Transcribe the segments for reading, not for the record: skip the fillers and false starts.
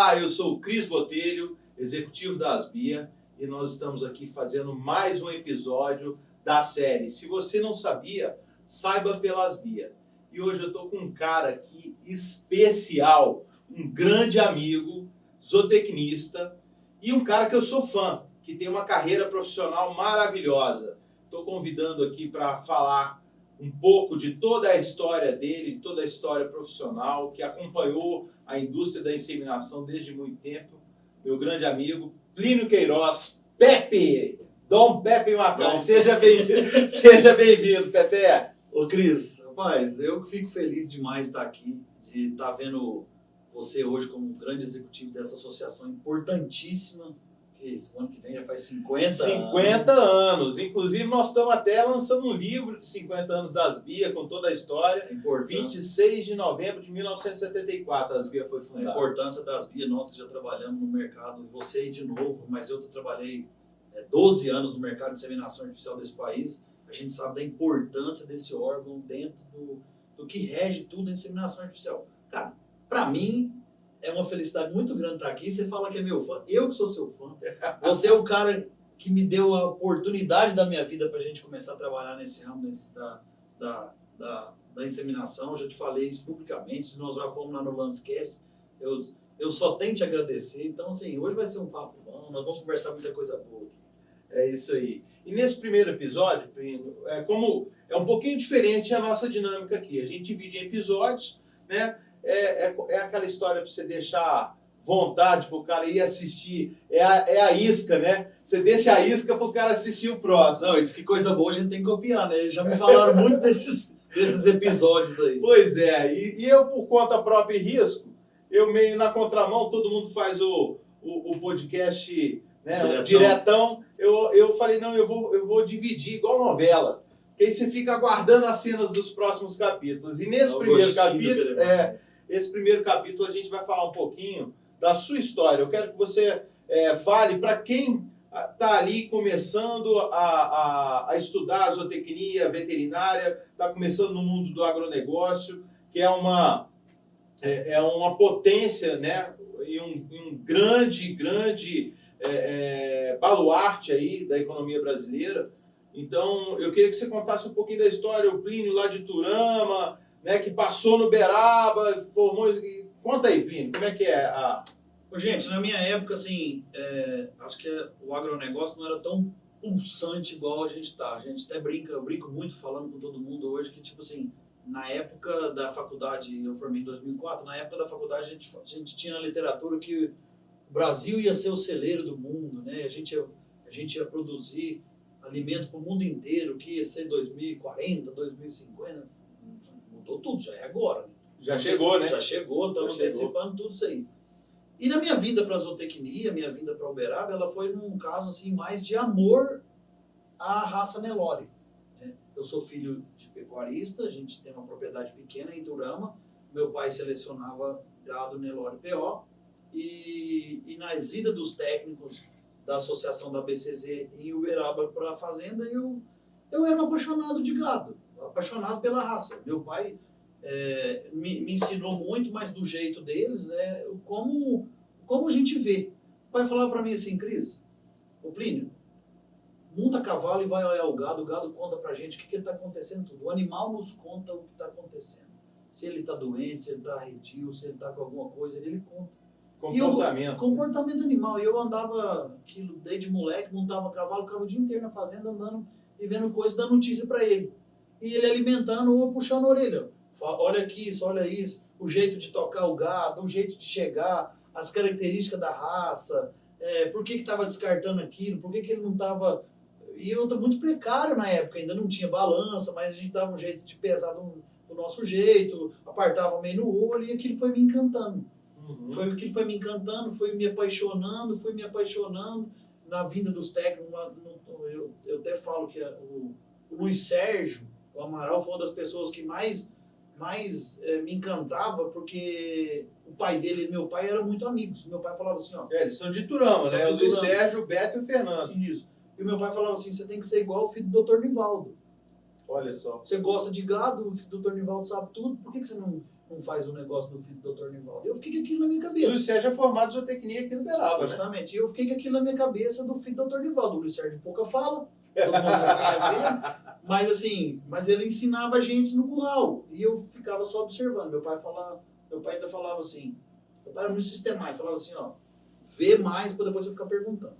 Olá, eu sou o Cris Botelho, executivo da Asbia, e nós estamos aqui fazendo mais um episódio da série Se Você Não Sabia, Saiba pela Asbia. E hoje eu estou com um cara aqui especial, um grande amigo, zootecnista, e um cara que eu sou fã, que tem uma carreira profissional maravilhosa. Estou convidando aqui para falar um pouco de toda a história dele, toda a história profissional, que acompanhou a indústria da inseminação desde muito tempo. Meu grande amigo, Plínio Queiroz, Pepe! Dom Pepe Macari. Seja bem-vindo, Pepe! Ô Cris, rapaz, eu fico feliz demais de estar aqui, de estar vendo você hoje como um grande executivo dessa associação importantíssima. O ano que vem já faz 50 anos. Inclusive, nós estamos até lançando um livro de 50 anos da Asbia, com toda a história. 26 de novembro de 1974, a Asbia foi fundada. A importância da Asbia, nós que já trabalhamos no mercado, você aí de novo, mas eu trabalhei 12 anos no mercado de inseminação artificial desse país. A gente sabe da importância desse órgão dentro do que rege tudo a inseminação artificial. Cara, para mim, é uma felicidade muito grande estar aqui. Você fala que é meu fã, eu que sou seu fã. Você é o cara que me deu a oportunidade da minha vida para a gente começar a trabalhar nesse ramo da inseminação. Eu já te falei isso publicamente, nós já fomos lá no Lancecast. Eu só tenho te agradecer. Então, assim, hoje vai ser um papo bom, nós vamos conversar muita coisa boa aqui. É isso aí. E nesse primeiro episódio, como é um pouquinho diferente a nossa dinâmica aqui. A gente divide em episódios, né? É aquela história para você deixar vontade para o cara ir assistir. É a isca, né? Você deixa a isca para o cara assistir o próximo. Não, isso que coisa boa a gente tem que copiar, né? Já me falaram muito desses episódios aí. Pois é. E eu, por conta própria e risco, eu meio na contramão, todo mundo faz o podcast, né, diretão. Eu falei, não, eu vou dividir igual novela. Porque aí você fica aguardando as cenas dos próximos capítulos. E nesse esse primeiro capítulo a gente vai falar um pouquinho da sua história. Eu quero que você fale para quem está ali começando a estudar a zootecnia veterinária, está começando no mundo do agronegócio, que é uma potência, né? E um grande baluarte aí da economia brasileira. Então, eu queria que você contasse um pouquinho da história. O Plínio lá de Turama, né, que passou no Beraba, formou... Conta aí, Plínio, como é que é a... Gente, na minha época, assim, acho que o agronegócio não era tão pulsante igual a gente está. A gente até eu brinco muito falando com todo mundo hoje que, tipo assim, na época da faculdade, eu formei em 2004, na época da faculdade a gente tinha na literatura que o Brasil ia ser o celeiro do mundo, né? A gente ia produzir alimento para o mundo inteiro, que ia ser 2040, 2050, mudou tudo, já é agora. Né? Já chegou, né? Já chegou, estamos antecipando tudo isso aí. E na minha vinda para a zootecnia, minha vinda para Uberaba, ela foi num caso assim, mais de amor à raça Nelore. Né? Eu sou filho de pecuarista, a gente tem uma propriedade pequena em Turama, meu pai selecionava gado Nelore PO, e nas idas dos técnicos da associação da BCZ em Uberaba para a fazenda, eu era um apaixonado de gado, apaixonado pela raça. Meu pai me ensinou muito, mas do jeito deles, como a gente vê. O pai falava para mim assim, Cris, ô Plínio, monta cavalo e vai olhar o gado conta pra gente o que ele está acontecendo tudo. O animal nos conta o que está acontecendo. Se ele está doente, se ele está arredio, se ele está com alguma coisa, ele conta. Comportamento animal. E eu andava aquilo desde moleque, montava cavalo, ficava o dia inteiro na fazenda andando e vendo coisa, dando notícia para ele. E ele alimentando ou puxando a orelha. Olha aqui isso, olha isso. O jeito de tocar o gado, o jeito de chegar, as características da raça, por que estava descartando aquilo, por que ele não estava... E eu estava muito precário na época, ainda não tinha balança, mas a gente dava um jeito de pesar do nosso jeito, apartava meio no olho e aquilo foi me encantando. Foi o que foi me encantando, foi me apaixonando na vinda dos técnicos. Eu até falo que o Luiz Sérgio, o Amaral, foi uma das pessoas que mais me encantava, porque o pai dele e meu pai eram muito amigos. Meu pai falava assim, ó... eles são de Turama, né? O Luiz Sérgio, o Beto e o Fernando. Isso. E o meu pai falava assim, você tem que ser igual o filho do Dr. Nivaldo. Olha só. Você gosta de gado, o filho do Dr. Nivaldo sabe tudo, por que você não não faz o negócio do filho do Dr. Nivaldo? Eu fiquei com aquilo na minha O cabeça. Luiz Sérgio é formado em zootecnia aqui no Uberaba, né? Justamente. E eu fiquei com aquilo na minha cabeça do filho do Dr. Nivaldo. O Luiz Sérgio pouca fala, todo mundo já conhece ele. Mas assim, ele ensinava a gente no curral. E eu ficava só observando. Meu pai ainda falava assim, meu pai era muito sistemático, falava assim, ó, vê mais para depois você ficar perguntando.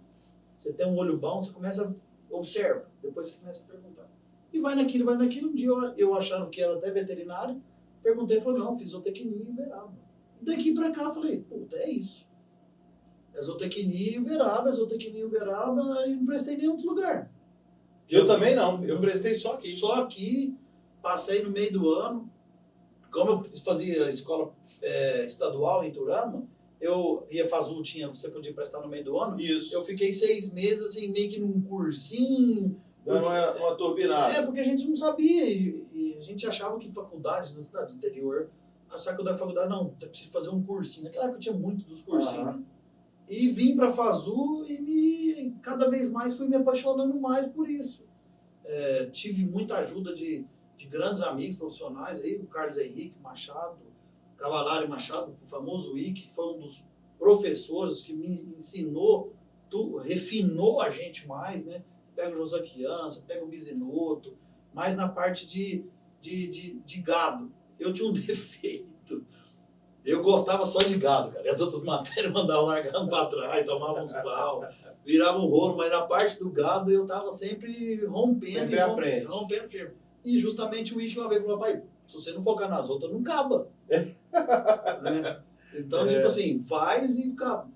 Você tem um olho bom, você começa, observa, depois você começa a perguntar. E vai naquilo. Um dia eu achava que era até veterinário, perguntei, falei, não, fiz zootecnia em Uberaba. E daqui pra cá, falei, puta, é isso. É zootecnia em Uberaba, e não prestei em nenhum outro lugar. Eu também não, eu prestei só aqui. Só aqui, passei no meio do ano. Como eu fazia escola estadual em Turama, eu ia FASU, você podia prestar no meio do ano. Isso. Eu fiquei 6 meses, assim, meio que num cursinho. Dando uma turbinada. Porque a gente não sabia. E a gente achava que faculdade, na cidade do interior, achava que da faculdade, não, precisa fazer um cursinho. Naquela época tinha muito dos cursinhos. E vim para FASU e cada vez mais fui me apaixonando mais por isso. Tive muita ajuda de grandes amigos profissionais, aí, o Carlos Henrique Machado, Cavalari Machado, o famoso Ike, que foi um dos professores que me ensinou, refinou a gente mais, né? Pega o Josaquiança, pega o Bisinotto, mas na parte de gado. Eu tinha um defeito. Eu gostava só de gado, cara. E as outras matérias mandavam largando para trás, tomavam uns pau, viravam um rolo, mas na parte do gado eu estava sempre rompendo. Sempre à frente. Rompendo firme. E justamente o Ike uma vez falou, pai, se você não focar nas outras, não acaba. Né? Então, tipo assim, faz e acaba.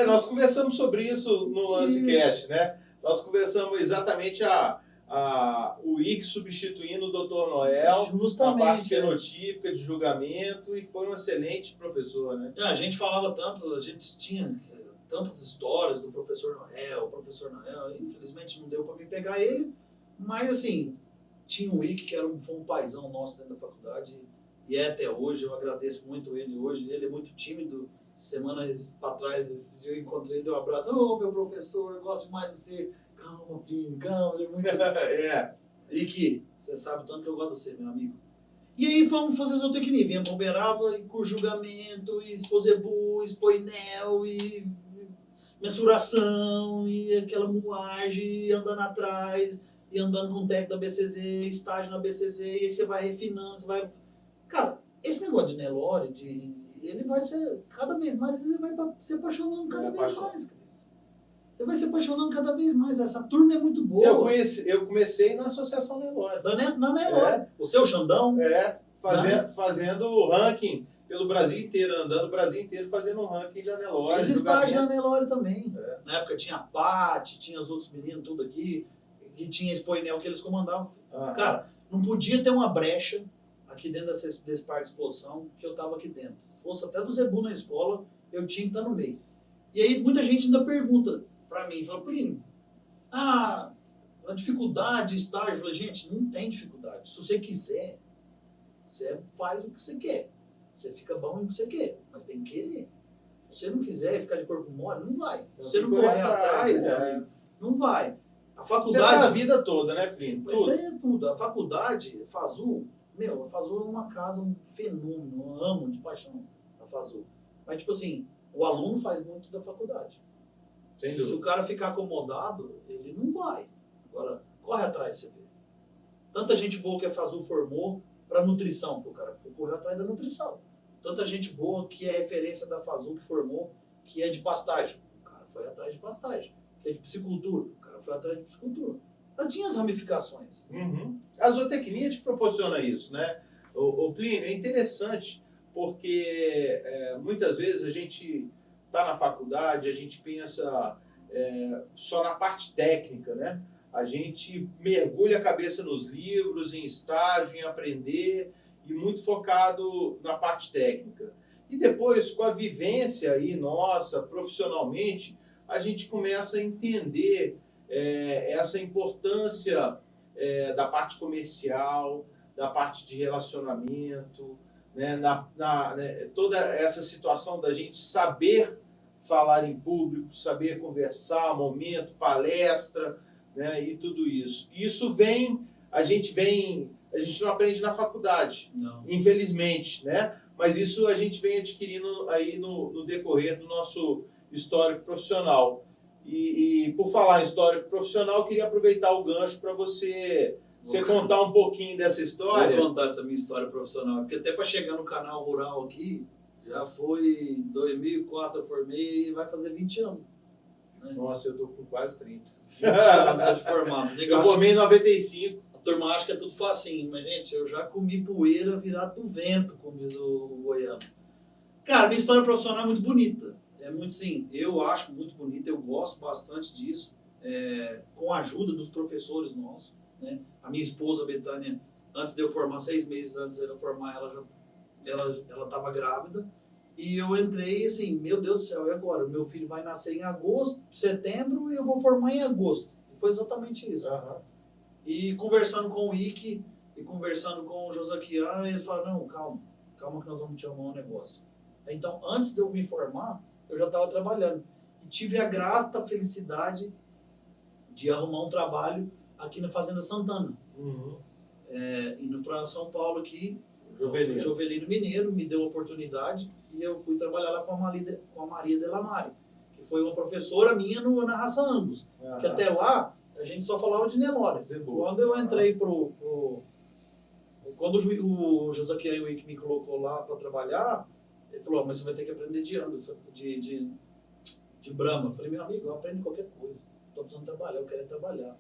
Nós conversamos sobre isso no LanceCast, né? Nós conversamos exatamente o Ike substituindo o Dr. Noel, justamente, a parte fenotípica de julgamento, e foi um excelente professor, né? A gente falava tanto, a gente tinha tantas histórias do professor Noel, infelizmente não deu para me pegar ele, mas assim, tinha o Ike, que foi um paizão nosso dentro da faculdade, e até hoje, eu agradeço muito ele hoje, ele é muito tímido. Semanas para trás, esse dia eu encontrei ele, deu um abraço, meu professor, eu gosto demais de você. Calma, Plínio, calma, ele é muito... E que, você sabe tanto que eu gosto de você, meu amigo. E aí fomos fazer zootecnia, vinha para Uberaba, e com julgamento, e exposebu, expoinel, e mensuração, e aquela moagem, e andando atrás, e andando com o técnico da BCZ, estágio na BCZ, e aí você vai refinando, você vai... Cara, esse negócio de Nelore, ele vai ser, cada vez mais, você vai se apaixonando cada vez mais, Cris. Você vai se apaixonando cada vez mais. Essa turma é muito boa. Eu comecei na Associação Nelore. Na Nelore. O seu Xandão. Fazendo o ranking pelo Brasil inteiro, andando o Brasil inteiro fazendo um ranking da Nelore. Fiz estágio na Nelore também. Na época tinha a Paty, tinha os outros meninos, tudo aqui, que tinha Expoinel que eles comandavam. Cara, não podia ter uma brecha aqui dentro desse parque de exposição que eu estava aqui dentro. Fosse até do Zebu na escola, eu tinha que estar no meio. E aí muita gente ainda pergunta para mim, fala, Plínio, a dificuldade, estágio, eu falei, gente, não tem dificuldade. Se você quiser, você faz o que você quer. Você fica bom no que você quer, mas tem que querer. Se você não quiser ficar de corpo mole, não vai. Se você não correr atrás, meu amigo, não vai. A faculdade... Você tá a vida toda, né, Plínio? Isso aí é tudo. A faculdade, a FASU é uma casa, um fenômeno, eu amo de paixão a FASU. Mas, tipo assim, o aluno faz muito da faculdade. Se o cara ficar acomodado, ele não vai. Agora, corre atrás, você vê. Tanta gente boa que a FASU formou para nutrição, o cara correu atrás da nutrição. Tanta gente boa que é referência da FASU que formou, que é de pastagem. O cara foi atrás de pastagem. Que é de piscicultura. O cara foi atrás de piscicultura. Ela tinha as ramificações. A zootecnia te proporciona isso, né? O Plínio, é interessante, porque muitas vezes a gente está na faculdade, a gente pensa só na parte técnica, né? A gente mergulha a cabeça nos livros, em estágio, em aprender, e muito focado na parte técnica. E depois, com a vivência aí nossa, profissionalmente, a gente começa a entender essa importância da parte comercial, da parte de relacionamento, né, toda essa situação da gente saber falar em público, saber conversar, momento, palestra, né, e tudo isso. Isso a gente não aprende na faculdade, não. Infelizmente, né? mas isso a gente vem adquirindo aí no decorrer do nosso histórico profissional. E por falar em histórico profissional, eu queria aproveitar o gancho para você contar um pouquinho dessa história. Vou contar essa minha história profissional, porque até para chegar no canal rural aqui, já foi em 2004 eu formei e vai fazer 20 anos. Né? Nossa, eu tô com quase 30. 20 anos já de formado. Eu formei em 95. A turma acha que é tudo facinho, mas, gente, eu já comi poeira virado do vento, como diz o goiano. Cara, minha história profissional é muito bonita. É muito, sim, eu acho muito bonita, eu gosto bastante disso, com a ajuda dos professores nossos. Né? A minha esposa, Betânia, antes de eu formar, 6 meses antes de eu formar, ela estava grávida. E eu entrei assim, meu Deus do céu, e agora? Meu filho vai nascer em agosto, setembro, e eu vou formar em agosto. E foi exatamente isso. Uhum. E conversando com o Ike, e conversando com o Josaquian, eles falaram, não, calma que nós vamos te arrumar um negócio. Então, antes de eu me formar, eu já estava trabalhando. E tive a grata felicidade de arrumar um trabalho aqui na Fazenda Santana. Uhum. Indo para São Paulo aqui, Jovelino. o Jovelino Mineiro me deu a oportunidade e eu fui trabalhar lá com a Maria Delamare, que foi uma professora minha na raça Angus. Uhum. Que até lá a gente só falava de Nelore. Quando eu entrei quando o Josaquian Wick me colocou lá para trabalhar, ele falou, mas você vai ter que aprender de Angus, de Brahma. Eu falei, meu amigo, eu aprendo qualquer coisa. Estou precisando trabalhar, eu quero trabalhar.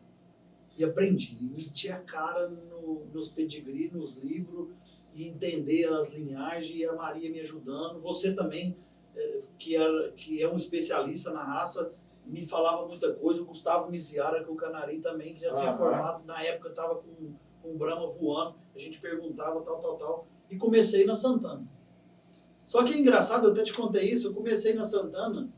E aprendi, meti a cara nos pedigree, nos livros, e entender as linhagens, e a Maria me ajudando. Você também, que é um especialista na raça, me falava muita coisa. O Gustavo Miziara, que é o canarim também, que já tinha formado, na época estava com o Brahma voando, a gente perguntava, tal. E comecei na Santana. Só que é engraçado, eu até te contei isso, eu comecei na Santana,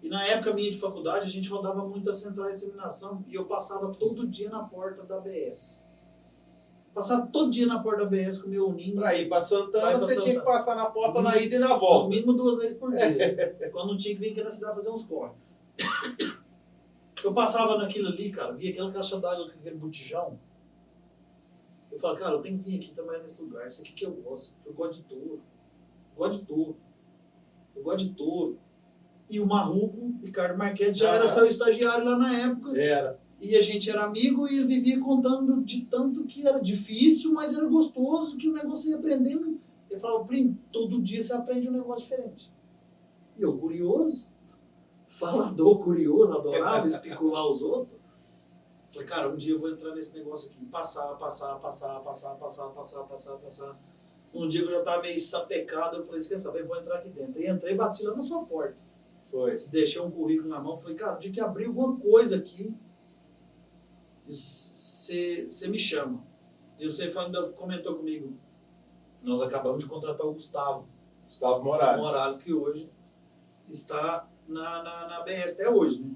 e na época minha de faculdade, a gente rodava muito a central de inseminação, e eu passava todo dia na porta da ABS. Passava todo dia na porta da ABS com o meu ninho. Para ir para Santana, você tinha que passar na porta na ida e na volta. No mínimo 2 vezes por dia. Quando não tinha que vir aqui na cidade fazer uns corres. Eu passava naquilo ali, cara, via aquela caixa d'água com aquele botijão. Eu falava, cara, eu tenho que vir aqui trabalhar nesse lugar. Isso aqui que eu gosto. Eu gosto de touro. Eu gosto de touro. E o Marruco, Ricardo Marquete, já era seu estagiário lá na época. Era. E a gente era amigo e ele vivia contando de tanto que era difícil, mas era gostoso, que o negócio ia aprendendo. Ele falava, primo, todo dia você aprende um negócio diferente. E eu, curioso, falador curioso, adorava especular os outros. Falei, cara, um dia eu vou entrar nesse negócio aqui, passar. Um dia que eu já estava meio sapecado, eu falei, você quer saber, eu vou entrar aqui dentro. E entrei e bati lá na sua porta. Foi. Deixei um currículo na mão, falei, cara, o dia que abrir alguma coisa aqui, você me chama. E você ainda comentou comigo, nós acabamos de contratar o Gustavo Morales, que hoje está na BS até hoje, né?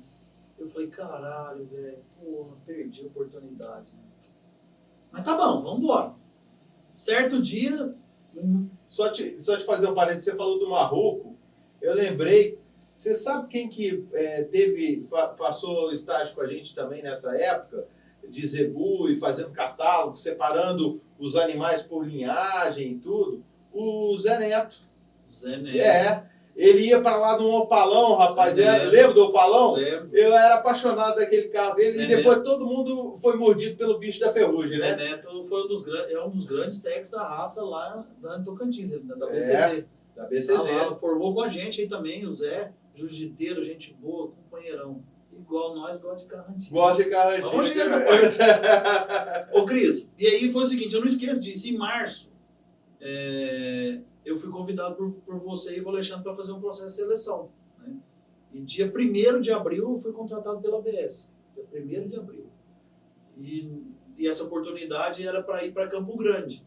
Eu falei, caralho, velho, porra, perdi a oportunidade, né? Mas tá bom, vamos embora. Certo dia... Só te fazer um parênteses, você falou do Marruco, eu lembrei, você sabe quem que passou estágio com a gente também nessa época, de zebu e fazendo catálogo, separando os animais por linhagem e tudo? O Zé Neto. Zé Neto. Ele ia para lá num opalão, rapaz. Lembra do opalão? Lembro. Eu era apaixonado daquele carro dele. Zé e depois Neto. Todo mundo foi mordido pelo bicho da ferrugem, Zé né? Neto foi um dos grandes técnicos da raça lá em Tocantins, da BCZ. Da BCZ. Lá, formou com a gente aí também, o Zé, jiu-jiteiro, gente boa, companheirão. Igual nós, gosta de carro antigo. Gosta de carro antigo. Vamos chegar nessa parte. Ô, Cris, e aí foi o seguinte, eu não esqueço disso. Em março, eu fui convidado por você e o Alexandre para fazer um processo de seleção. Né? E dia 1º de abril eu fui contratado pela ABS. Dia 1º de abril. E essa oportunidade era para ir para Campo Grande,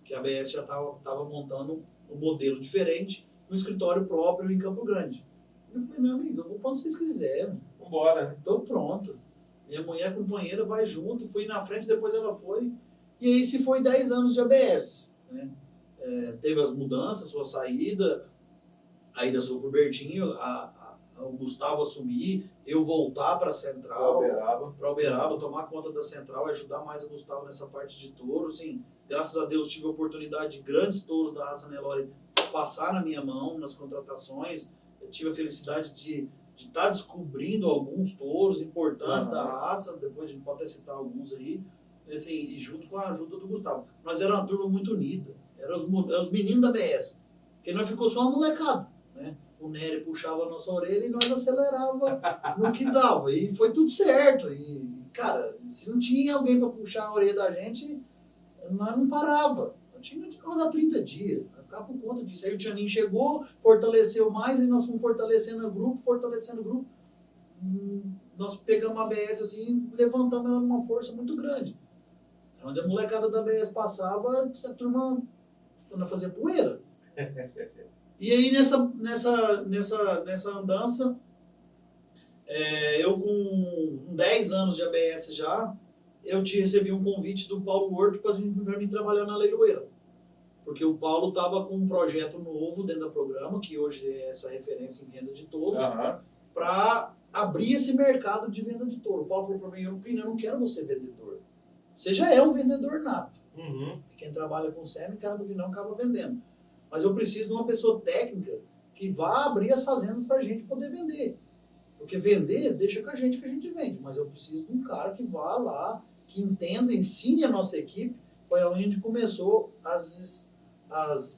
que a ABS já estava montando um modelo diferente no escritório próprio em Campo Grande. Eu falei, meu amigo, eu vou quando vocês quiserem. Vambora, né? Então pronto. Minha mulher companheira vai junto, fui na frente, depois ela foi. E aí se foi 10 anos de ABS. Né? Teve as mudanças, sua saída, a ida sua pro Bertinho, o Gustavo assumir, eu voltar para a Central, para Uberaba, tomar conta da Central, ajudar mais o Gustavo nessa parte de touro. Assim, graças a Deus tive a oportunidade de grandes touros da raça Nelore passar na minha mão nas contratações. Eu tive a felicidade de estar descobrindo alguns touros importantes da raça, depois a gente pode até citar alguns aí, assim, e junto com a ajuda do Gustavo. Nós era uma turma muito unida, eram os meninos da BS, porque nós ficou só uma molecada, né? O Nery puxava a nossa orelha e nós acelerava no que dava, e foi tudo certo. E, cara, se não tinha alguém para puxar a orelha da gente, nós não parava. Tinha que rodar 30 dias, vai ficar por conta disso. Aí o Tianinho chegou, fortaleceu mais, e nós fomos fortalecendo o grupo. Nós pegamos a ABS assim, levantamos ela numa força muito grande. Onde a molecada da ABS passava, a turma fazia poeira. E aí nessa andança, eu com 10 anos de ABS já, eu recebi um convite do Paulo Horto para mim trabalhar na leiloeira. Porque o Paulo estava com um projeto novo dentro do programa, que hoje é essa referência em venda de touros, para abrir esse mercado de venda de touro. O Paulo falou para mim, eu não quero você vendedor. Você já é um vendedor nato. Quem trabalha com SEMI, acaba que não acaba vendendo. Mas eu preciso de uma pessoa técnica que vá abrir as fazendas para a gente poder vender. Porque vender, deixa com a gente que a gente vende. Mas eu preciso de um cara que vá lá, que entenda, ensine a nossa equipe. Foi onde começou as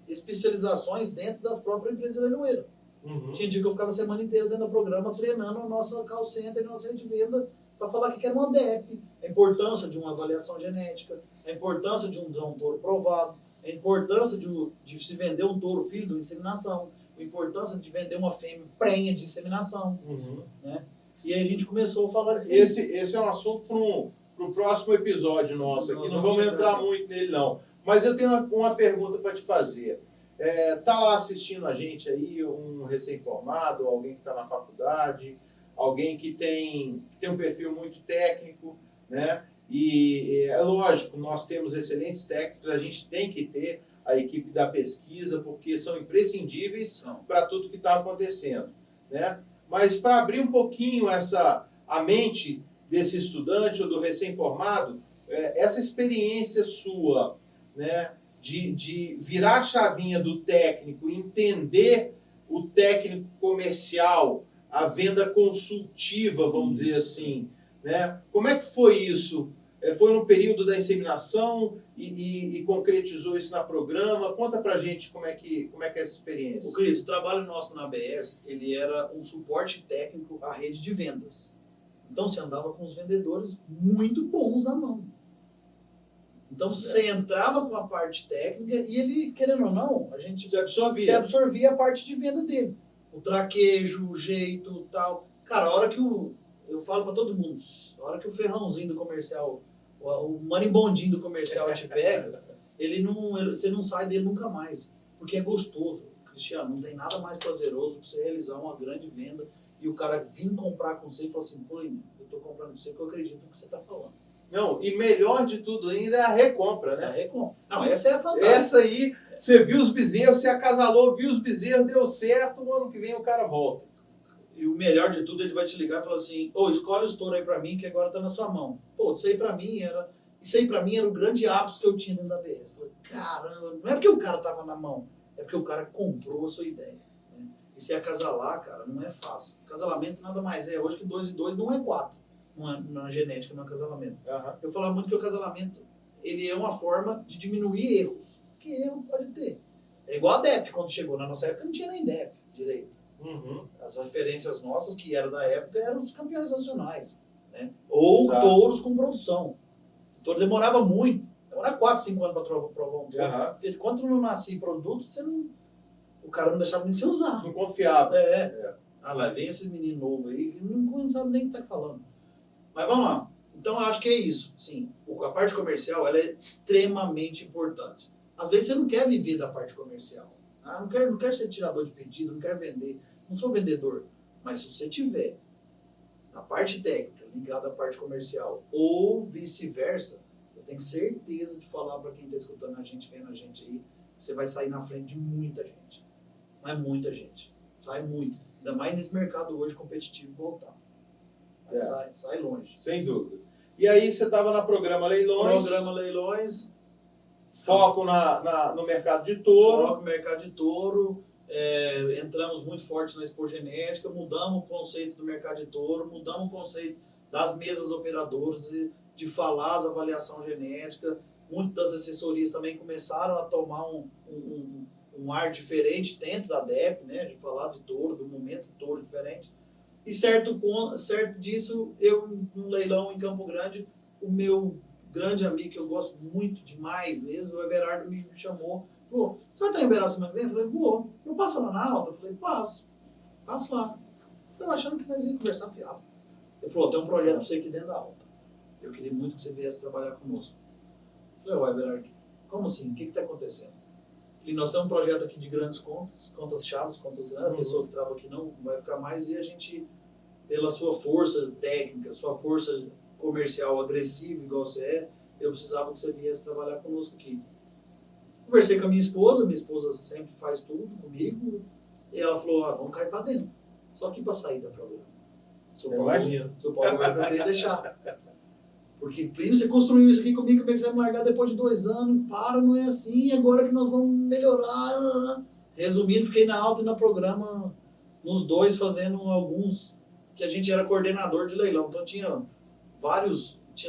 especializações dentro das próprias empresas leiloeiras. Tinha dia que eu ficava a semana inteira dentro do programa treinando a nossa call center, a nossa rede de venda, para falar que era uma DEP, a importância de uma avaliação genética, a importância de um touro provado, a importância de se vender um touro filho de inseminação, a importância de vender uma fêmea prenha de inseminação. Né? E aí a gente começou a falar assim. Esse é um assunto para o próximo episódio nosso aqui, não vamos entrar muito nele não. Mas eu tenho uma pergunta para te fazer. Tá lá assistindo a gente aí, um recém-formado, alguém que está na faculdade, alguém que tem um perfil muito técnico, né? E é lógico, nós temos excelentes técnicos, a gente tem que ter a equipe da pesquisa, porque são imprescindíveis para tudo que está acontecendo, né? Mas para abrir um pouquinho a mente desse estudante ou do recém-formado, essa experiência sua, né, de virar a chavinha do técnico, entender o técnico comercial, a venda consultiva, vamos dizer assim, né? Como é que foi isso? Foi no período da inseminação e concretizou isso na programa? Conta pra gente como é que é essa experiência. Cris, o trabalho nosso na ABS, ele era um suporte técnico à rede de vendas. Então você andava com os vendedores muito bons na mão. Então você entrava com a parte técnica e ele, querendo ou não, a gente se absorvia a parte de venda dele. O traquejo, o jeito, tal. Cara, a hora que eu falo para todo mundo, a hora que o ferrãozinho do comercial, o marimbondinho do comercial te pega, você não sai dele nunca mais. Porque é gostoso. Cristiano, não tem nada mais prazeroso que você realizar uma grande venda e o cara vir comprar com você e falar assim, pô, eu tô comprando com você porque eu acredito no que você tá falando. Não, e melhor de tudo ainda é a recompra, né? A recompra. Não, essa é a fantástica. Essa aí, você viu os bezerros, você acasalou, viu os bezerros, deu certo, no ano que vem o cara volta. E o melhor de tudo, ele vai te ligar e falar assim, escolhe os touros aí pra mim, que agora tá na sua mão. Pô, isso aí pra mim era o grande ápice que eu tinha dentro da ABS. Eu falei, caramba, não é porque o cara tava na mão, é porque o cara comprou a sua ideia. Né? E se acasalar, cara, não é fácil. Casalamento nada mais é. Hoje que 2 e 2 não é 4. Na genética, no acasalamento. Eu falava muito que o acasalamento ele é uma forma de diminuir erros. Que erro pode ter. É igual a DEP, quando chegou. Na nossa época não tinha nem DEP direito. As referências nossas, que eram da época, eram os campeões nacionais. Né? Ou touros com produção. O touro demorava muito. Demorava 4, 5 anos para provar um touro. Porque enquanto não nascia produto, o cara não deixava nem se usar. Não confiava. Lá vem esse menino novo aí, que não sabe nem o que está falando. Mas vamos lá. Então, eu acho que é isso. Sim, a parte comercial ela é extremamente importante. Às vezes, você não quer viver da parte comercial. Não quero ser tirador de pedido, não quero vender. Não sou vendedor. Mas se você tiver na parte técnica ligada à parte comercial ou vice-versa, eu tenho certeza de falar para quem está escutando a gente, vendo a gente aí, você vai sair na frente de muita gente. Não é muita gente. Sai muito. Ainda mais nesse mercado hoje competitivo voltar. Sai longe. Sem dúvida. E aí você estava na Programa Leilões. Programa Leilões. Foco no mercado de touro. Foco no mercado de touro. Entramos muito forte na expogenética, mudamos o conceito do mercado de touro, mudamos o conceito das mesas operadoras, de falar as avaliação genética. Muitas das assessorias também começaram a tomar um ar diferente dentro da DEP, né, de falar de touro, do momento de touro diferente. E certo disso, num leilão em Campo Grande, o meu grande amigo, que eu gosto muito demais mesmo, o Everardo me chamou. Falou, você vai estar em Uberaba semana que vem? Eu falei, vou. Eu passo lá na alta? Eu falei, passo lá. Eu achando que nós íamos conversar fiado. Ele falou, tem um projeto para você aqui dentro da alta. Eu queria muito que você viesse trabalhar conosco. Eu falei, Everardo, como assim? O que está acontecendo? E nós temos um projeto aqui de grandes contas chaves, contas grandes, a pessoa que trava aqui não vai ficar mais, e a gente, pela sua força técnica, sua força comercial agressiva, igual você é, eu precisava que você viesse trabalhar conosco aqui. Conversei com a minha esposa sempre faz tudo comigo, e ela falou, vamos cair para dentro. Só que para sair da programa. Imagino. Seu Paulo não queria deixar. Porque, Plínio, você construiu isso aqui comigo, como é que você vai me largar depois de 2 anos? Não é assim, agora que nós vamos melhorar. Resumindo, fiquei na alta e na programa, nos dois, fazendo alguns, que a gente era coordenador de leilão. Então tinha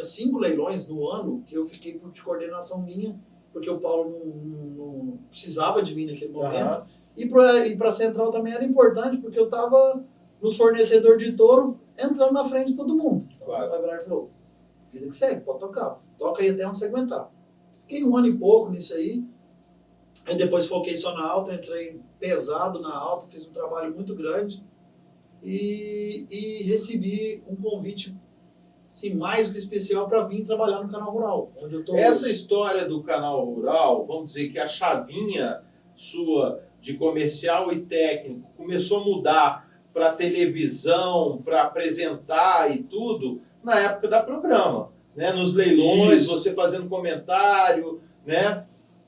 5 leilões no ano que eu fiquei de coordenação minha, porque o Paulo não precisava de mim naquele momento. E para a Central também era importante, porque eu estava nos fornecedores de touro, entrando na frente de todo mundo. Claro. O Everardo falou, vida que segue, pode tocar. Toca aí até onde você aguentar. Fiquei 1 ano e pouco nisso aí. Aí depois foquei só na alta, entrei pesado na alta, fiz um trabalho muito grande e recebi um convite assim, mais do que especial para vir trabalhar no Canal Rural, onde eu tô Essa hoje. história do Canal Rural, vamos dizer que a chavinha sua de comercial e técnico começou a mudar para televisão, para apresentar e tudo, na época da programa, né? Nos leilões, Isso. você fazendo comentário, né?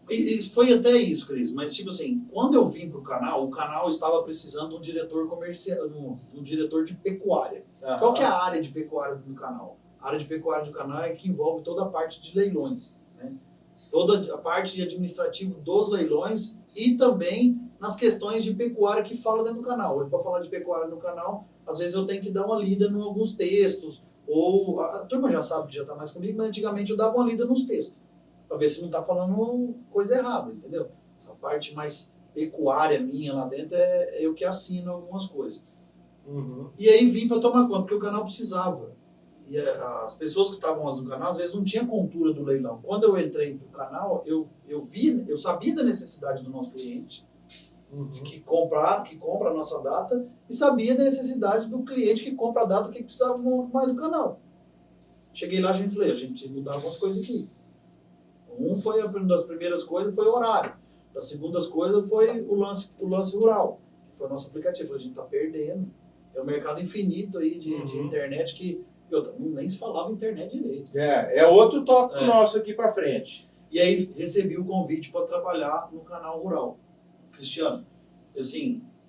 E foi até isso, Cris, mas tipo assim, quando eu vim pro canal, o canal estava precisando de um diretor comercial, um diretor de pecuária. Qual que é a área de pecuária do canal? A área de pecuária do canal é que envolve toda a parte de leilões, né? Toda a parte administrativa dos leilões e também nas questões de pecuária que fala dentro do canal. Hoje, para falar de pecuária no canal, às vezes eu tenho que dar uma lida em alguns textos, ou a turma já sabe que já está mais comigo, mas antigamente eu dava uma lida nos textos, para ver se não está falando coisa errada, entendeu? A parte mais pecuária minha lá dentro é eu que assino algumas coisas. Uhum. E aí vim para tomar conta, porque o canal precisava. E as pessoas que estavam no canal, às vezes não tinha cultura do leilão. Quando eu entrei no canal, eu sabia da necessidade do nosso cliente, que compra a nossa data, e sabia da necessidade do cliente que compra a data que precisava mais do canal. Cheguei lá, a gente precisa mudar algumas coisas aqui. Uma das primeiras coisas foi o horário. Das segundas coisas foi o lance rural, que foi o nosso aplicativo. A gente está perdendo. É um mercado infinito aí de internet que nem se falava internet direito. É outro tópico nosso aqui para frente. E aí recebi o convite para trabalhar no Canal Rural. Cristiano,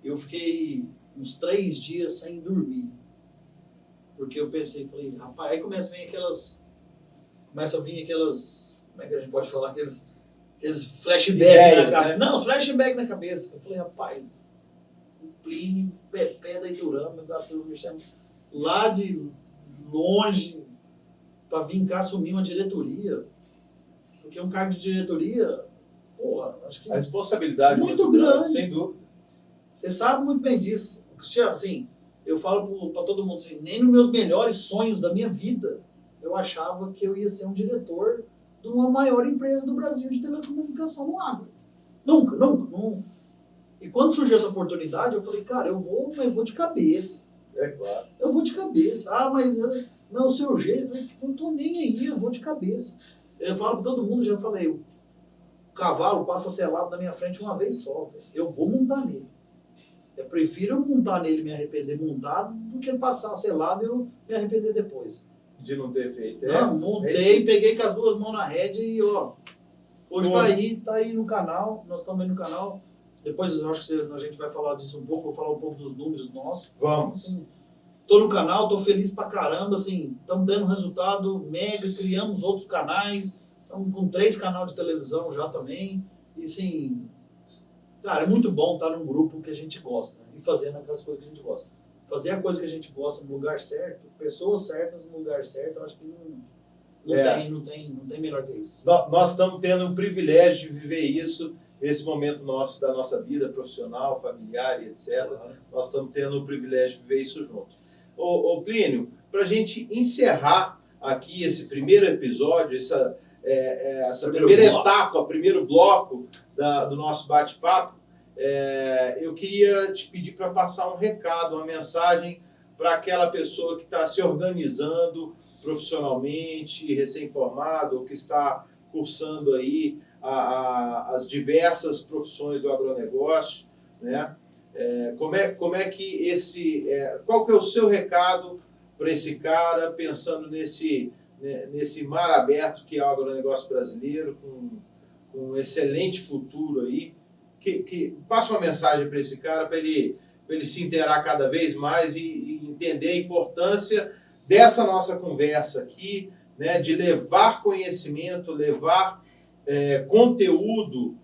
eu fiquei uns 3 dias sem dormir. Porque eu falei, rapaz, aí começa a vir aquelas, como é que a gente pode falar, aqueles flashbacks na cabeça. Não, os flashbacks na cabeça. Eu falei, rapaz, o Plínio, Pepé da Iturama, me chama lá de longe para vir cá assumir uma diretoria. Porque um cargo de diretoria, porra, acho que a responsabilidade muito grande, sem dúvida. Você sabe muito bem disso. Cristiano, assim, eu falo para todo mundo assim, nem nos meus melhores sonhos da minha vida eu achava que eu ia ser um diretor de uma maior empresa do Brasil de telecomunicação no agro. Nunca. E quando surgiu essa oportunidade, eu falei, cara, eu vou de cabeça. É claro. Eu vou de cabeça. Mas não é o seu jeito. Eu falei, não tô nem aí, eu vou de cabeça. Eu falo para todo mundo, já falei, o cavalo passa selado na minha frente uma vez só. Véio. Eu vou montar nele. Eu prefiro montar nele e me arrepender montado do que ele passar selado e eu me arrepender depois. De não ter feito. Não, montei, peguei com as 2 mãos na rédea e hoje tá aí no canal, nós estamos aí no canal. Depois eu acho que a gente vai falar disso um pouco, vou falar um pouco dos números nossos. Vamos. Assim, tô no canal, tô feliz pra caramba, assim, estamos dando resultado mega, criamos outros canais, Estamos com 3 canais de televisão já também. E assim, cara, é muito bom estar num grupo que a gente gosta, né? E fazendo aquelas coisas que a gente gosta. Fazer a coisa que a gente gosta no lugar certo, pessoas certas no lugar certo, eu acho que não tem melhor que isso. Nós estamos tendo o privilégio de viver isso, esse momento nosso da nossa vida profissional, familiar e etc. Claro. Nós estamos tendo o privilégio de viver isso junto. Ô Plínio, para a gente encerrar aqui esse primeiro episódio, essa primeira etapa, primeiro bloco do nosso bate-papo, eu queria te pedir para passar um recado, uma mensagem para aquela pessoa que está se organizando profissionalmente, recém-formado, ou que está cursando aí as diversas profissões do agronegócio, né? Como é que qual que é o seu recado para esse cara, pensando nesse mar aberto que é o agronegócio brasileiro, com um excelente futuro aí, que passa uma mensagem para esse cara, para ele se inteirar cada vez mais e entender a importância dessa nossa conversa aqui, né, de levar conhecimento, levar conteúdo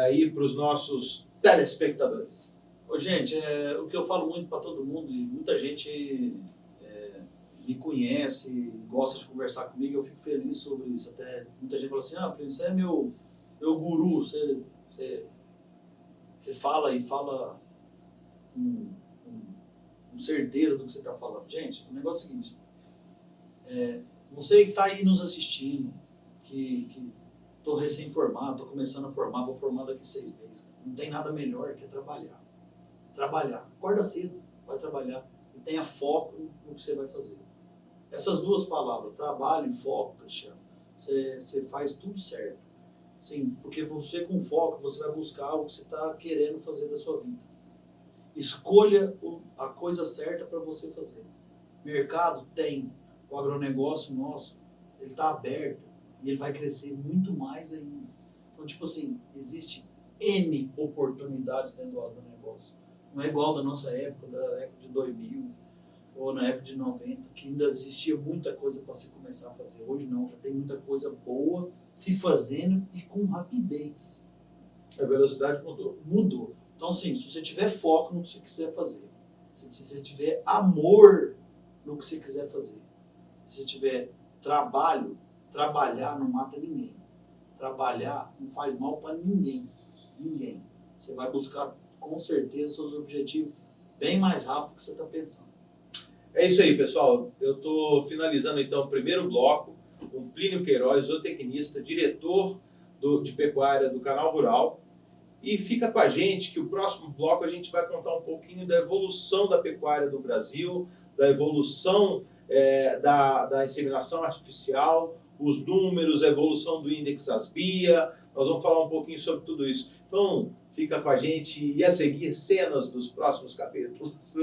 aí para os nossos telespectadores. Gente, o que eu falo muito para todo mundo, e muita gente me conhece, gosta de conversar comigo, eu fico feliz sobre isso. Até muita gente fala assim, você é meu guru, você fala e fala com certeza do que você está falando. Gente, o negócio é o seguinte, você que está aí nos assistindo, que estou recém-formado, estou começando a formar, vou formar daqui 6 meses, não tem nada melhor que trabalhar. Acorda cedo, vai trabalhar e tenha foco no que você vai fazer. Essas 2 palavras, trabalho e foco, Cristiano, você faz tudo certo. Sim, porque você com foco, você vai buscar o que você está querendo fazer da sua vida. Escolha a coisa certa para você fazer. Mercado tem, o agronegócio nosso, ele está aberto e ele vai crescer muito mais ainda. Então, tipo assim, existe N oportunidades dentro do agronegócio. Não é igual da nossa época, da época de 2000 ou na época de 90, que ainda existia muita coisa para se começar a fazer. Hoje não, já tem muita coisa boa se fazendo e com rapidez. A velocidade mudou. Mudou. Então, assim, se você tiver foco no que você quiser fazer, se você tiver amor no que você quiser fazer, se você tiver trabalhar não mata ninguém. Trabalhar não faz mal para ninguém. Ninguém. Você vai buscar com certeza seus objetivos bem mais rápido do que você está pensando. É isso aí, pessoal. Eu estou finalizando então o primeiro bloco com Plínio Queiroz, zootecnista, diretor de pecuária do Canal Rural. E fica com a gente que o próximo bloco a gente vai contar um pouquinho da evolução da pecuária do Brasil, da evolução da inseminação artificial, os números, a evolução do índice ASBIA. Nós vamos falar um pouquinho sobre tudo isso. Então, fica com a gente e a seguir cenas dos próximos capítulos.